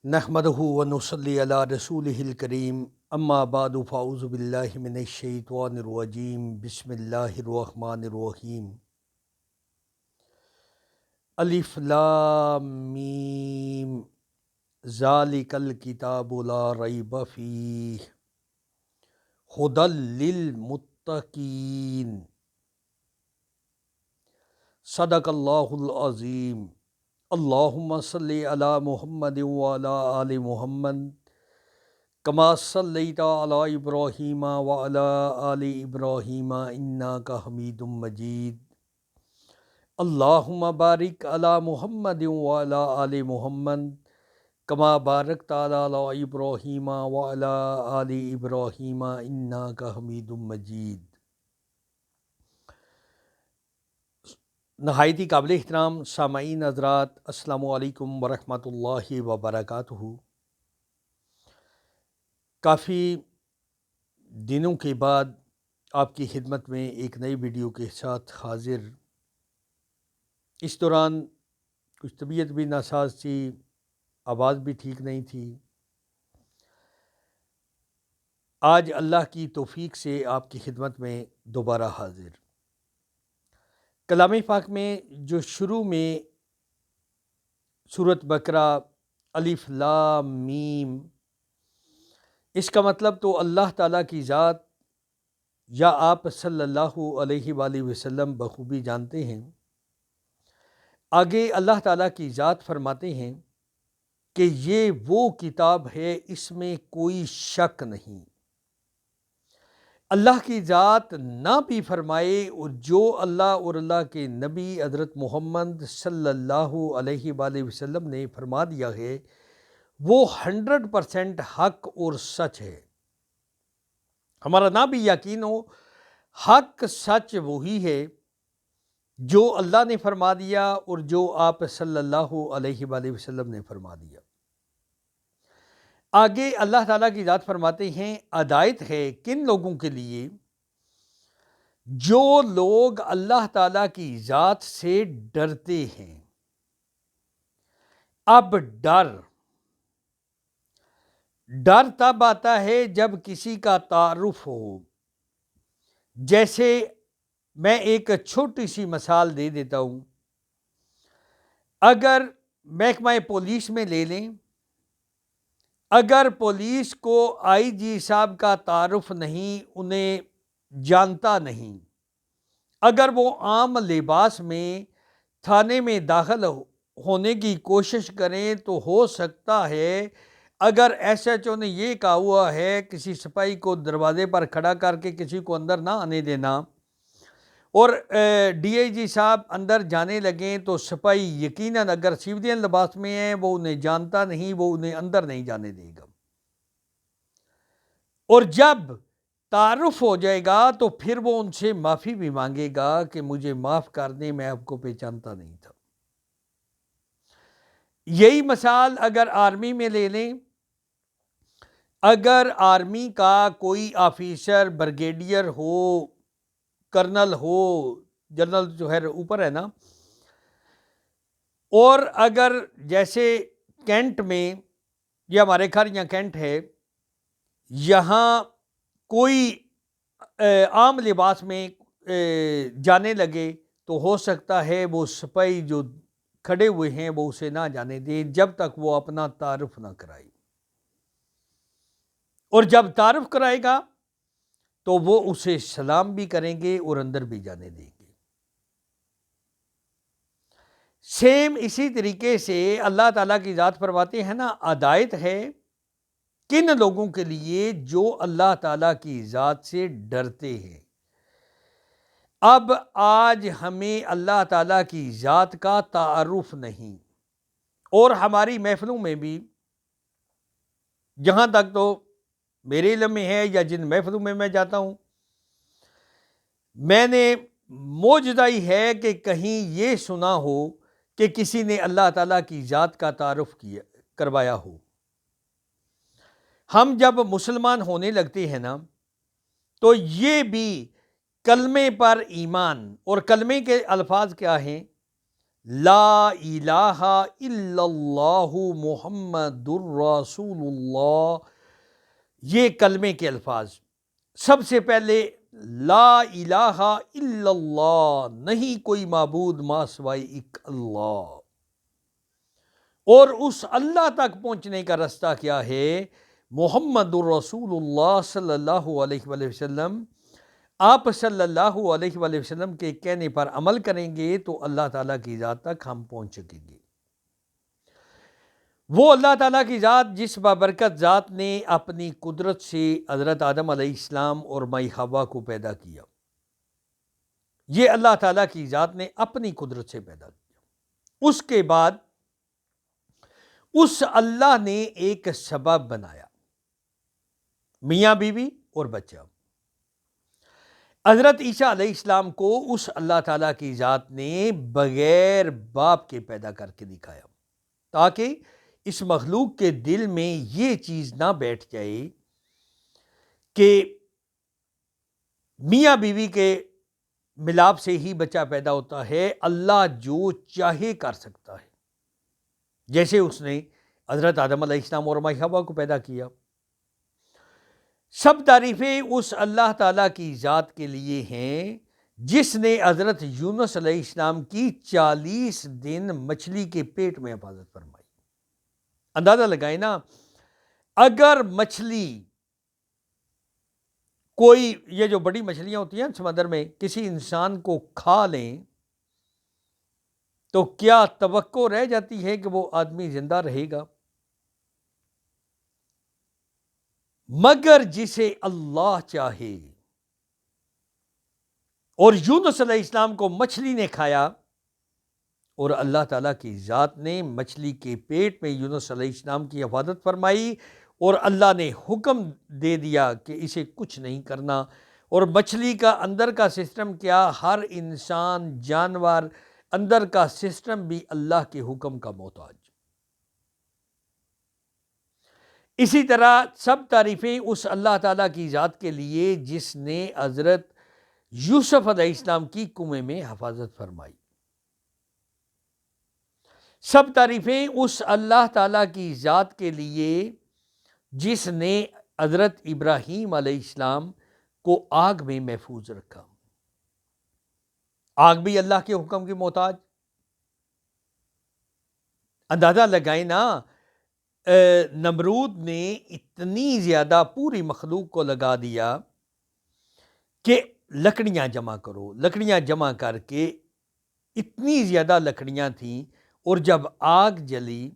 نحمدہ و نصلی علی رسولہ الکریم اما بعد فاعوذ باللہ من الشیطان الرجیم بسم اللہ الرحمن الرحیم الف لام میم ذالک الکتاب لا ریب فیہ ھدی للمتقین صدق اللہ العظیم اللہم صلی علی محمد وعلی آل محمد کما صلیت علی ابراہیم وعلی آل ابراہیم انک حمید مجید اللہم بارک علی محمد وعلی آل محمد کما بارکت علی ابراہیم وعلی آل ابراہیم انک حمید مجید۔ نہایت ہی قابل احترام سامعین حضرات، السلام علیکم ورحمۃ اللہ وبرکاتہ۔ کافی دنوں کے بعد آپ کی خدمت میں ایک نئی ویڈیو کے ساتھ حاضر۔ اس دوران کچھ طبیعت بھی ناساز تھی، آواز بھی ٹھیک نہیں تھی۔ آج اللہ کی توفیق سے آپ کی خدمت میں دوبارہ حاضر۔ کلام پاک میں جو شروع میں سورۃ بقرہ الف لام میم، اس کا مطلب تو اللہ تعالیٰ کی ذات یا آپ صلی اللہ علیہ وآلہ وسلم بخوبی جانتے ہیں۔ آگے اللہ تعالیٰ کی ذات فرماتے ہیں کہ یہ وہ کتاب ہے، اس میں کوئی شک نہیں۔ اللہ کی ذات نہ بھی فرمائے، اور جو اللہ اور اللہ کے نبی حضرت محمد صلی اللہ علیہ وآلہ وسلم نے فرما دیا ہے، وہ 100% حق اور سچ ہے۔ ہمارا نہ بھی یقین ہو، حق سچ وہی ہے جو اللہ نے فرما دیا اور جو آپ صلی اللہ علیہ وآلہ وسلم نے فرما دیا۔ آگے اللہ تعالیٰ کی ذات فرماتے ہیں، ہدایت ہے کن لوگوں کے لیے؟ جو لوگ اللہ تعالیٰ کی ذات سے ڈرتے ہیں۔ اب ڈر تب آتا ہے جب کسی کا تعارف ہو۔ جیسے میں ایک چھوٹی سی مثال دے دیتا ہوں۔ اگر محکمہ پولیس میں لے لیں، اگر پولیس کو آئی جی صاحب کا تعارف نہیں، انہیں جانتا نہیں، اگر وہ عام لباس میں تھانے میں داخل ہونے کی کوشش کریں تو ہو سکتا ہے اگر ایس ایچ او نے یہ کہا ہوا ہے کسی سپاہی کو دروازے پر کھڑا کر کے کسی کو اندر نہ آنے دینا، اور ڈی آئی جی صاحب اندر جانے لگیں تو سپاہی یقیناً اگر سیویلین لباس میں ہیں وہ انہیں جانتا نہیں، وہ انہیں اندر نہیں جانے دے گا۔ اور جب تعارف ہو جائے گا تو پھر وہ ان سے معافی بھی مانگے گا کہ مجھے معاف کر دیں، میں آپ کو پہچانتا نہیں تھا۔ یہی مثال اگر آرمی میں لے لیں، اگر آرمی کا کوئی آفیسر بریگیڈیئر ہو، کرنل ہو، جنرل جو ہے اوپر ہے نا، اور اگر جیسے کینٹ میں، یہ ہمارے گھر یہاں کینٹ ہے، یہاں کوئی عام لباس میں جانے لگے تو ہو سکتا ہے وہ سپاہی جو کھڑے ہوئے ہیں وہ اسے نہ جانے دیں جب تک وہ اپنا تعارف نہ کرائے، اور جب تعارف کرائے گا تو وہ اسے سلام بھی کریں گے اور اندر بھی جانے دیں گے۔ سیم اسی طریقے سے اللہ تعالیٰ کی ذات فرماتے ہیں نا، ہدایت ہے کن لوگوں کے لیے جو اللہ تعالیٰ کی ذات سے ڈرتے ہیں۔ اب آج ہمیں اللہ تعالیٰ کی ذات کا تعارف نہیں، اور ہماری محفلوں میں بھی جہاں تک تو میرے علم میں ہے یا جن محفلوں میں میں جاتا ہوں، میں نے معجزہ ہی ہے کہ کہیں یہ سنا ہو کہ کسی نے اللہ تعالیٰ کی ذات کا تعارف کروایا ہو۔ ہم جب مسلمان ہونے لگتے ہیں نا تو یہ بھی کلمے پر ایمان، اور کلمے کے الفاظ کیا ہیں؟ لا الہ الا اللہ محمد الرسول اللہ، یہ کلمے کے الفاظ۔ سب سے پہلے لا الہ الا اللہ، نہیں کوئی معبود ما سوائے ایک اللہ۔ اور اس اللہ تک پہنچنے کا راستہ کیا ہے؟ محمد الرسول اللہ صلی اللہ علیہ وآلہ وسلم، آپ صلی اللہ علیہ وآلہ وسلم کے کہنے پر عمل کریں گے تو اللہ تعالیٰ کی ذات تک ہم پہنچ سکیں گے۔ وہ اللہ تعالیٰ کی ذات جس بابرکت ذات نے اپنی قدرت سے حضرت آدم علیہ السلام اور مائی حوا کو پیدا کیا، یہ اللہ تعالیٰ کی ذات نے اپنی قدرت سے پیدا کیا۔ اس کے بعد اس اللہ نے ایک سبب بنایا، میاں بیوی اور بچہ۔ حضرت عیسیٰ علیہ السلام کو اس اللہ تعالیٰ کی ذات نے بغیر باپ کے پیدا کر کے دکھایا، تاکہ اس مخلوق کے دل میں یہ چیز نہ بیٹھ جائے کہ میاں بیوی کے ملاپ سے ہی بچہ پیدا ہوتا ہے۔ اللہ جو چاہے کر سکتا ہے، جیسے اس نے حضرت آدم علیہ السلام اور مائی حوا کو پیدا کیا۔ سب تعریفیں اس اللہ تعالیٰ کی ذات کے لیے ہیں جس نے حضرت یونس علیہ السلام کی 40 دن مچھلی کے پیٹ میں حفاظت فرمائی۔ اندازہ لگائیں نا، اگر مچھلی کوئی، یہ جو بڑی مچھلیاں ہوتی ہیں سمندر میں، کسی انسان کو کھا لیں تو کیا توقع رہ جاتی ہے کہ وہ آدمی زندہ رہے گا؟ مگر جسے اللہ چاہے۔ اور یونس علیہ السلام کو مچھلی نے کھایا، اور اللہ تعالیٰ کی ذات نے مچھلی کے پیٹ میں یونس علیہ السلام کی حفاظت فرمائی، اور اللہ نے حکم دے دیا کہ اسے کچھ نہیں کرنا۔ اور مچھلی کا اندر کا سسٹم کیا، ہر انسان جانور اندر کا سسٹم بھی اللہ کے حکم کا محتاج۔ اسی طرح سب تعریفیں اس اللہ تعالیٰ کی ذات کے لیے جس نے حضرت یوسف علیہ السلام کی کنویں میں حفاظت فرمائی۔ سب تعریفیں اس اللہ تعالیٰ کی ذات کے لیے جس نے حضرت ابراہیم علیہ السلام کو آگ میں محفوظ رکھا۔ آگ بھی اللہ کے حکم کی محتاج۔ اندازہ لگائیں نا، نمرود نے اتنی زیادہ پوری مخلوق کو لگا دیا کہ لکڑیاں جمع کرو، لکڑیاں جمع کر کے اتنی زیادہ لکڑیاں تھیں، اور جب آگ جلی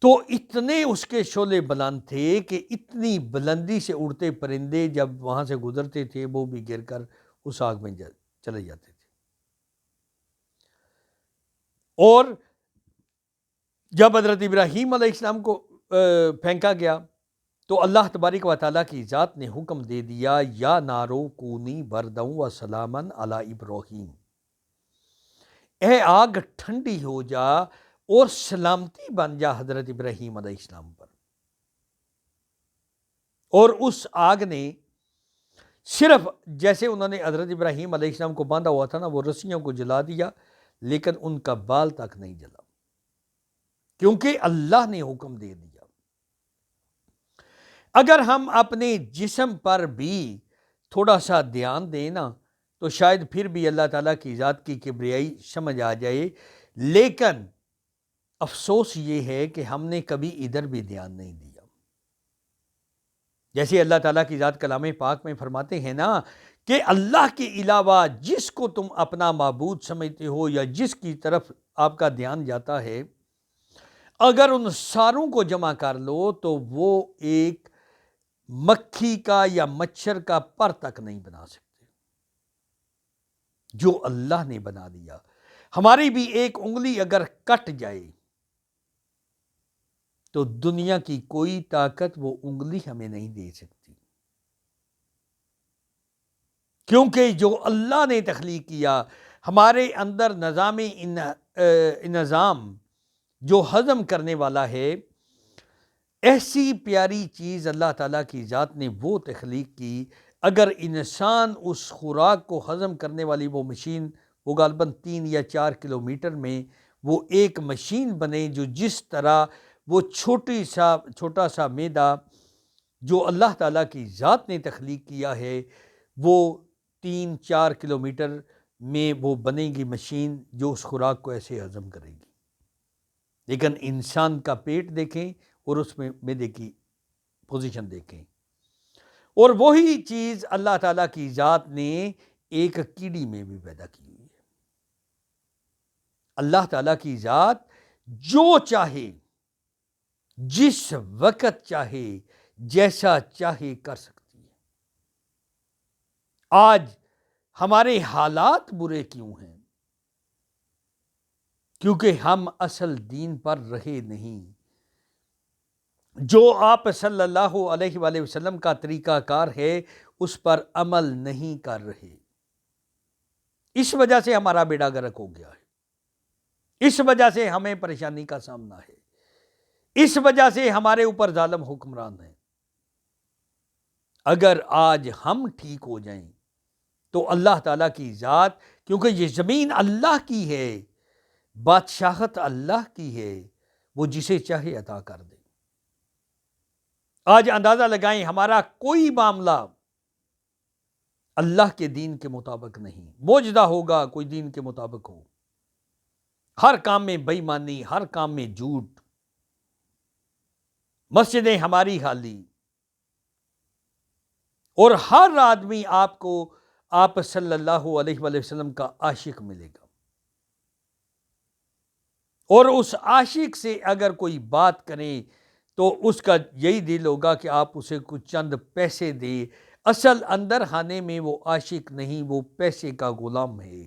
تو اتنے اس کے شعلے بلند تھے کہ اتنی بلندی سے اڑتے پرندے جب وہاں سے گزرتے تھے وہ بھی گر کر اس آگ میں چلے جاتے تھے۔ اور جب حضرت ابراہیم علیہ السلام کو پھینکا گیا تو اللہ تبارک و تعالیٰ کی ذات نے حکم دے دیا، یا نارو کونی برداً و سلاماً علی ابراہیم، اے آگ ٹھنڈی ہو جا اور سلامتی بن جا حضرت ابراہیم علیہ السلام پر۔ اور اس آگ نے صرف جیسے انہوں نے حضرت ابراہیم علیہ السلام کو باندھا ہوا تھا نا، وہ رسیوں کو جلا دیا، لیکن ان کا بال تک نہیں جلا، کیونکہ اللہ نے حکم دے دیا۔ اگر ہم اپنے جسم پر بھی تھوڑا سا دھیان دیں نا تو شاید پھر بھی اللہ تعالیٰ کی ذات کی کبریائی سمجھ آ جائے، لیکن افسوس یہ ہے کہ ہم نے کبھی ادھر بھی دھیان نہیں دیا۔ جیسے اللہ تعالیٰ کی ذات کلام پاک میں فرماتے ہیں نا کہ اللہ کے علاوہ جس کو تم اپنا معبود سمجھتے ہو یا جس کی طرف آپ کا دھیان جاتا ہے، اگر ان ساروں کو جمع کر لو تو وہ ایک مکھی کا یا مچھر کا پر تک نہیں بنا سکتے جو اللہ نے بنا دیا۔ ہماری بھی ایک انگلی اگر کٹ جائے تو دنیا کی کوئی طاقت وہ انگلی ہمیں نہیں دے سکتی، کیونکہ جو اللہ نے تخلیق کیا ہمارے اندر نظام جو ہضم کرنے والا ہے، ایسی پیاری چیز اللہ تعالیٰ کی ذات نے وہ تخلیق کی، اگر انسان اس خوراک کو ہضم کرنے والی وہ مشین وہ غالباً 3 یا 4 کلومیٹر میں وہ ایک مشین بنے جو جس طرح وہ چھوٹا سا میدا جو اللہ تعالیٰ کی ذات نے تخلیق کیا ہے وہ 3-4 کلومیٹر میں وہ بنے گی مشین جو اس خوراک کو ایسے ہضم کرے گی. لیکن انسان کا پیٹ دیکھیں اور اس میں میدے کی پوزیشن دیکھیں، اور وہی چیز اللہ تعالیٰ کی ذات نے ایک کیڑی میں بھی پیدا کی ہوئی ہے. اللہ تعالیٰ کی ذات جو چاہے جس وقت چاہے جیسا چاہے کر سکتی ہے. آج ہمارے حالات برے کیوں ہیں؟ کیونکہ ہم اصل دین پر رہے نہیں. جو آپ صلی اللہ علیہ وآلہ وسلم کا طریقہ کار ہے اس پر عمل نہیں کر رہے. اس وجہ سے ہمارا بیڑا غرق ہو گیا ہے، اس وجہ سے ہمیں پریشانی کا سامنا ہے، اس وجہ سے ہمارے اوپر ظالم حکمران ہیں. اگر آج ہم ٹھیک ہو جائیں تو اللہ تعالیٰ کی ذات، کیونکہ یہ زمین اللہ کی ہے، بادشاہت اللہ کی ہے، وہ جسے چاہے عطا کر دے. آج اندازہ لگائیں ہمارا کوئی معاملہ اللہ کے دین کے مطابق نہیں. موجودہ ہوگا کوئی دین کے مطابق ہو، ہر کام میں بے ایمانی، ہر کام میں جھوٹ، مسجدیں ہماری خالی، اور ہر آدمی آپ کو آپ صلی اللہ علیہ وآلہ وسلم کا عاشق ملے گا. اور اس عاشق سے اگر کوئی بات کریں تو اس کا یہی دل ہوگا کہ آپ اسے کچھ چند پیسے دیں. اصل اندر خانے میں وہ عاشق نہیں، وہ پیسے کا غلام ہے.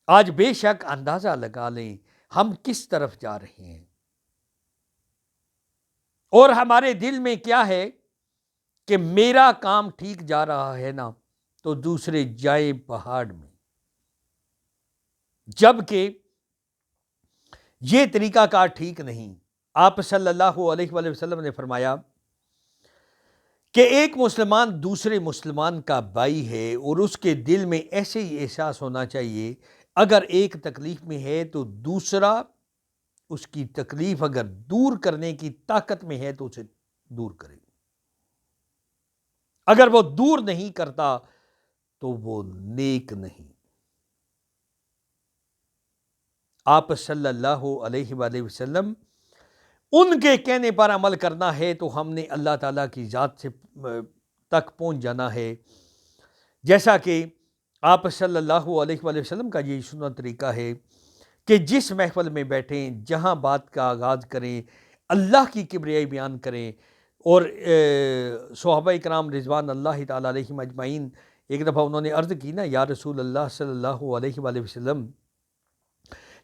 آج بے شک اندازہ لگا لیں ہم کس طرف جا رہے ہیں، اور ہمارے دل میں کیا ہے کہ میرا کام ٹھیک جا رہا ہے نا تو دوسرے جائیں پہاڑ میں. جبکہ یہ طریقہ کار ٹھیک نہیں. آپ صلی اللہ علیہ وآلہ وسلم نے فرمایا کہ ایک مسلمان دوسرے مسلمان کا بھائی ہے، اور اس کے دل میں ایسے ہی احساس ہونا چاہیے اگر ایک تکلیف میں ہے تو دوسرا اس کی تکلیف اگر دور کرنے کی طاقت میں ہے تو اسے دور کرے. اگر وہ دور نہیں کرتا تو وہ نیک نہیں. آپ صلی اللہ علیہ وآلہ وسلم ان کے کہنے پر عمل کرنا ہے تو ہم نے اللہ تعالیٰ کی ذات سے تک پہنچ جانا ہے. جیسا کہ آپ صلی اللہ علیہ وآلہ وسلم کا یہ سنت طریقہ ہے کہ جس محفل میں بیٹھیں، جہاں بات کا آغاز کریں، اللہ کی کبریائی بیان کریں. اور صحابہ کرام رضوان اللہ تعالیٰ علیہم اجمعین ایک دفعہ انہوں نے عرض کی نا، یا رسول اللہ صلی اللہ علیہ وآلہ وسلم،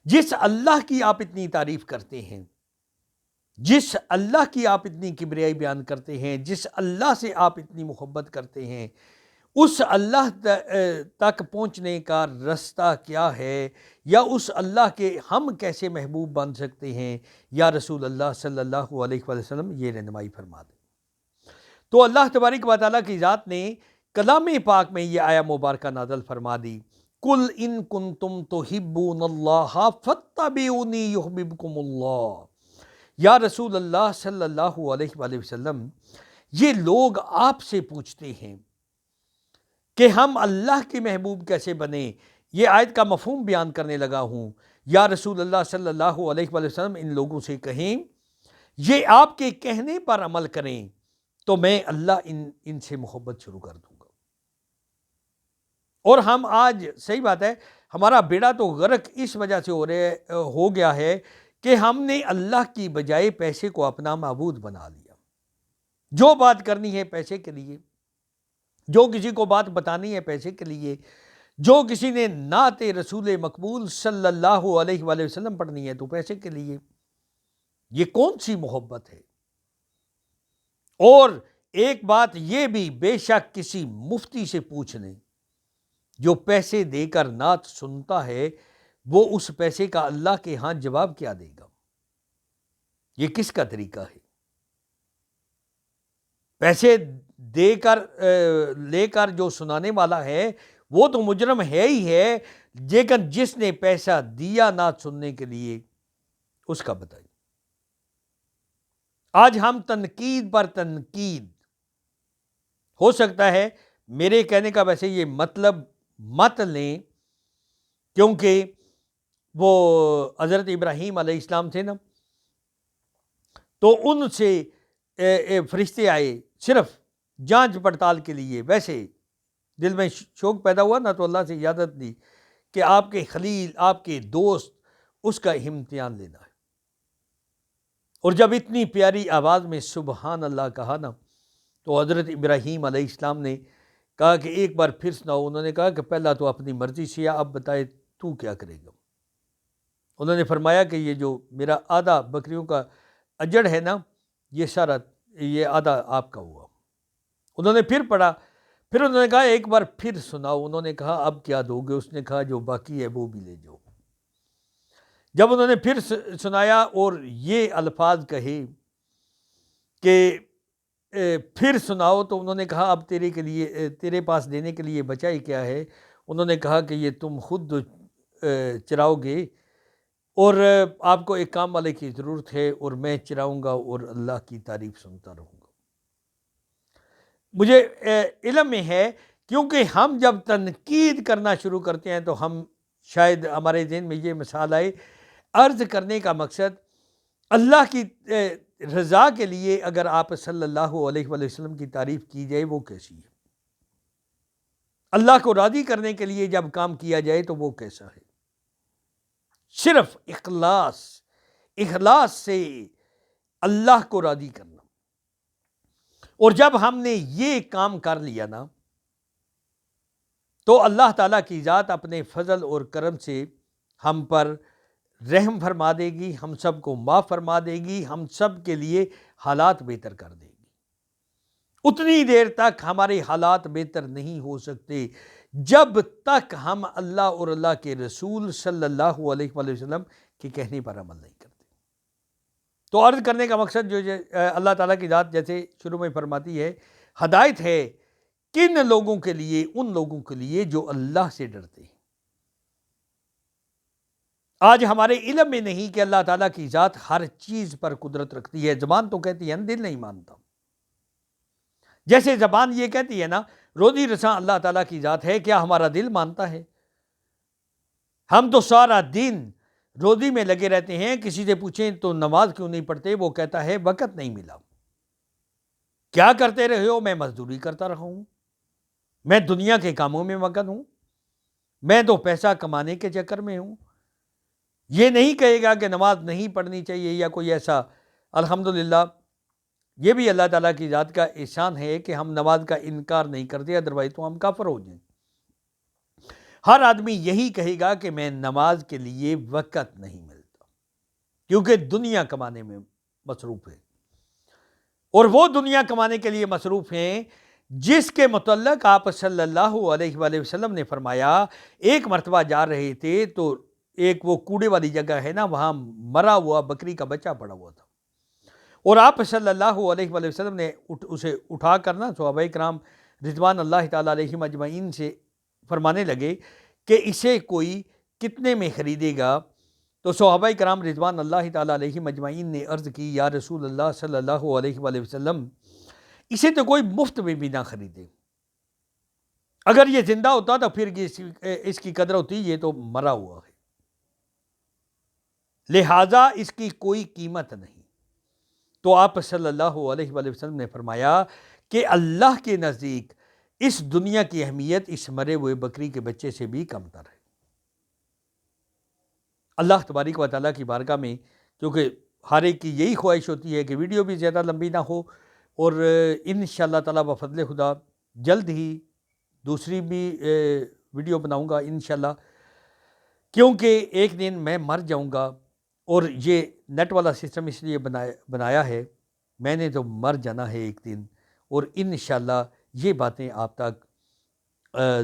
جس اللہ کی آپ اتنی تعریف کرتے ہیں، جس اللہ کی آپ اتنی کبریائی بیان کرتے ہیں، جس اللہ سے آپ اتنی محبت کرتے ہیں، اس اللہ تک پہنچنے کا رستہ کیا ہے، یا اس اللہ کے ہم کیسے محبوب بن سکتے ہیں؟ یا رسول اللہ صلی اللہ علیہ وآلہ وسلم یہ رہنمائی فرما دیں. تو اللہ تبارک و تعالیٰ کی ذات نے کلام پاک میں یہ آیہ مبارکہ نازل فرما دی، قُلْ إِن كُنتُمْ تُحِبُّونَ اللَّهَ فَاتَّبِعُونِي يُحْبِبْكُمُ اللَّهُ. یا رسول اللہ صلی اللہ علیہ وآلہ وسلم، یہ لوگ آپ سے پوچھتے ہیں کہ ہم اللہ کے محبوب کیسے بنیں. یہ آیت کا مفہوم بیان کرنے لگا ہوں. یا رسول اللہ صلی اللہ علیہ وآلہ وسلم، ان لوگوں سے کہیں یہ آپ کے کہنے پر عمل کریں تو میں اللہ ان سے محبت شروع کر دوں گا. اور ہم آج صحیح بات ہے ہمارا بیڑا تو غرق اس وجہ سے ہو گیا ہے کہ ہم نے اللہ کی بجائے پیسے کو اپنا معبود بنا لیا. جو بات کرنی ہے پیسے کے لیے، جو کسی کو بات بتانی ہے پیسے کے لیے، جو کسی نے نعت رسول مقبول صلی اللہ علیہ وآلہ وسلم پڑھنی ہے تو پیسے کے لیے. یہ کون سی محبت ہے؟ اور ایک بات یہ بھی بے شک کسی مفتی سے پوچھ لیں، جو پیسے دے کر نعت سنتا ہے وہ اس پیسے کا اللہ کے ہاں جواب کیا دے گا؟ یہ کس کا طریقہ ہے؟ پیسے دے کر لے کر جو سنانے والا ہے وہ تو مجرم ہے ہی ہے، لیکن جس نے پیسہ دیا نعت سننے کے لیے اس کا بتائیے۔ آج ہم تنقید پر تنقید، ہو سکتا ہے میرے کہنے کا ویسے یہ مطلب مت لیں، کیونکہ وہ حضرت ابراہیم علیہ السلام تھے نا، تو ان سے فرشتے آئے صرف جانچ پڑتال کے لیے، ویسے دل میں شوق پیدا ہوا نا تو اللہ سے اجازت دی کہ آپ کے خلیل، آپ کے دوست، اس کا امتحان لینا ہے۔ اور جب اتنی پیاری آواز میں سبحان اللہ کہا نا، تو حضرت ابراہیم علیہ السلام نے کہا کہ ایک بار پھر سناؤ۔ انہوں نے کہا کہ پہلا تو اپنی مرضی سے، اب بتائے تو کیا کرے گا۔ انہوں نے فرمایا کہ یہ جو میرا آدھا بکریوں کا اجڑ ہے نا، یہ سارا، یہ آدھا آپ کا ہوا۔ انہوں نے پھر پڑھا، پھر انہوں نے کہا ایک بار پھر سناؤ۔ انہوں نے کہا اب کیا دو گے؟ اس نے کہا جو باقی ہے وہ بھی لے جاؤ۔ جب انہوں نے پھر سنایا اور یہ الفاظ کہے کہ پھر سناؤ، تو انہوں نے کہا اب تیرے کے لیے، تیرے پاس دینے کے لیے بچا ہی کیا ہے؟ انہوں نے کہا کہ یہ تم خود چراؤ گے، اور آپ کو ایک کام والے کی ضرورت ہے، اور میں چراؤں گا اور اللہ کی تعریف سنتا رہوں گا۔ مجھے علم میں ہے، کیونکہ ہم جب تنقید کرنا شروع کرتے ہیں تو ہم شاید ہمارے ذہن میں یہ مثال آئے، عرض کرنے کا مقصد اللہ کی رضا کے لیے اگر آپ صلی اللہ علیہ وآلہ وسلم کی تعریف کی جائے وہ کیسی ہے؟ اللہ کو راضی کرنے کے لیے جب کام کیا جائے تو وہ کیسا ہے؟ صرف اخلاص سے اللہ کو راضی کرنا۔ اور جب ہم نے یہ کام کر لیا نا، تو اللہ تعالیٰ کی ذات اپنے فضل اور کرم سے ہم پر رحم فرما دے گی، ہم سب کو معاف فرما دے گی، ہم سب کے لیے حالات بہتر کر دے گی۔ اتنی دیر تک ہمارے حالات بہتر نہیں ہو سکتے جب تک ہم اللہ اور اللہ کے رسول صلی اللہ علیہ وآلہ وسلم کے کہنے پر عمل نہیں کرتے۔ تو عرض کرنے کا مقصد جو اللہ تعالیٰ کی ذات جیسے شروع میں فرماتی ہے، ہدایت ہے کن لوگوں کے لیے؟ ان لوگوں کے لیے جو اللہ سے ڈرتے ہیں۔ آج ہمارے علم میں نہیں کہ اللہ تعالیٰ کی ذات ہر چیز پر قدرت رکھتی ہے۔ زبان تو کہتی ہے، دل نہیں مانتا۔ جیسے زبان یہ کہتی ہے نا روزی رساں اللہ تعالیٰ کی ذات ہے، کیا ہمارا دل مانتا ہے؟ ہم تو سارا دن روزی میں لگے رہتے ہیں، کسی سے پوچھیں تو نماز کیوں نہیں پڑھتے؟ وہ کہتا ہے وقت نہیں ملا۔ کیا کرتے رہے ہو؟ میں مزدوری کرتا رہا ہوں، میں دنیا کے کاموں میں مگن ہوں، میں تو پیسہ کمانے کے چکر میں ہوں۔ یہ نہیں کہے گا کہ نماز نہیں پڑھنی چاہیے یا کوئی ایسا۔ الحمدللہ یہ بھی اللہ تعالیٰ کی ذات کا احسان ہے کہ ہم نماز کا انکار نہیں کرتے، ادروائز تو ہم کافر ہو جائیں۔ ہر آدمی یہی کہے گا کہ میں نماز کے لیے وقت نہیں ملتا، کیونکہ دنیا کمانے میں مصروف ہے۔ اور وہ دنیا کمانے کے لیے مصروف ہیں جس کے متعلق آپ صلی اللہ علیہ وآلہ وسلم نے فرمایا، ایک مرتبہ جا رہے تھے تو ایک وہ کوڑے والی جگہ ہے نا، وہاں مرا ہوا بکری کا بچہ پڑا ہوا تھا، اور آپ صلی اللہ علیہ وآلہ وسلم نے اسے اٹھا کر نا صحابہ کرام رضوان اللہ تعالیٰ علیہم اجمعین سے فرمانے لگے کہ اسے کوئی کتنے میں خریدے گا؟ تو صحابہ کرام رضوان اللہ تعالیٰ علیہم اجمعین نے عرض کی، یا رسول اللہ صلی اللہ علیہ وآلہ وسلم، اسے تو کوئی مفت میں بھی نہ خریدے، اگر یہ زندہ ہوتا تو پھر اس کی قدر ہوتی، یہ تو مرا ہوا ہے، لہٰذا اس کی کوئی قیمت نہیں۔ تو آپ صلی اللہ علیہ وآلہ وسلم نے فرمایا کہ اللہ کے نزدیک اس دنیا کی اہمیت اس مرے ہوئے بکری کے بچے سے بھی کم تر ہے۔ اللہ تبارک و تعالیٰ کی بارگاہ میں، کیونکہ ہر ایک کی یہی خواہش ہوتی ہے کہ ویڈیو بھی زیادہ لمبی نہ ہو، اور انشاءاللہ تعالیٰ بفضل خدا جلد ہی دوسری بھی ویڈیو بناؤں گا انشاءاللہ، کیونکہ ایک دن میں مر جاؤں گا، اور یہ نیٹ والا سسٹم اس لیے بنایا ہے، میں نے تو مر جانا ہے ایک دن، اور انشاءاللہ یہ باتیں آپ تک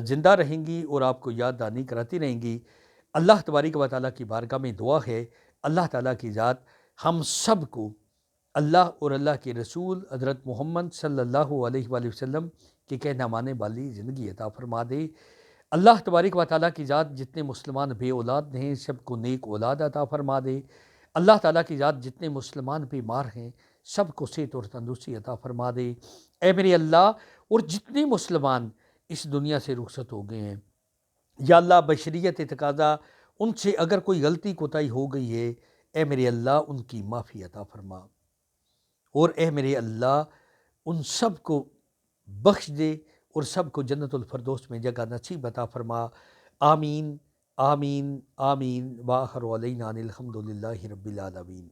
زندہ رہیں گی اور آپ کو یاد دہانی کراتی رہیں گی۔ اللہ تبارک و تعالیٰ کی بارگاہ میں دعا ہے، اللہ تعالیٰ کی ذات ہم سب کو اللہ اور اللہ کے رسول حضرت محمد صلی اللہ علیہ وآلہ وسلم کے کہنا مانے والی زندگی عطا فرما دے۔ اللہ تبارک و تعالیٰ کی ذات جتنے مسلمان بے اولاد ہیں سب کو نیک اولاد عطا فرما دے۔ اللہ تعالیٰ کی ذات جتنے مسلمان بیمار ہیں سب کو صحت اور تندرستی عطا فرما دے۔ اے میرے اللہ، اور جتنے مسلمان اس دنیا سے رخصت ہو گئے ہیں یا اللہ بشریت تقاضا ان سے اگر کوئی غلطی کوتاہی ہو گئی ہے، اے میرے اللہ ان کی معافی عطا فرما، اور اے میرے اللہ ان سب کو بخش دے اور سب کو جنت الفردوس میں جگہ نصیب عطا فرما۔ آمین آمین آمین، وآخر علینا ان الحمد للہ رب العالمین۔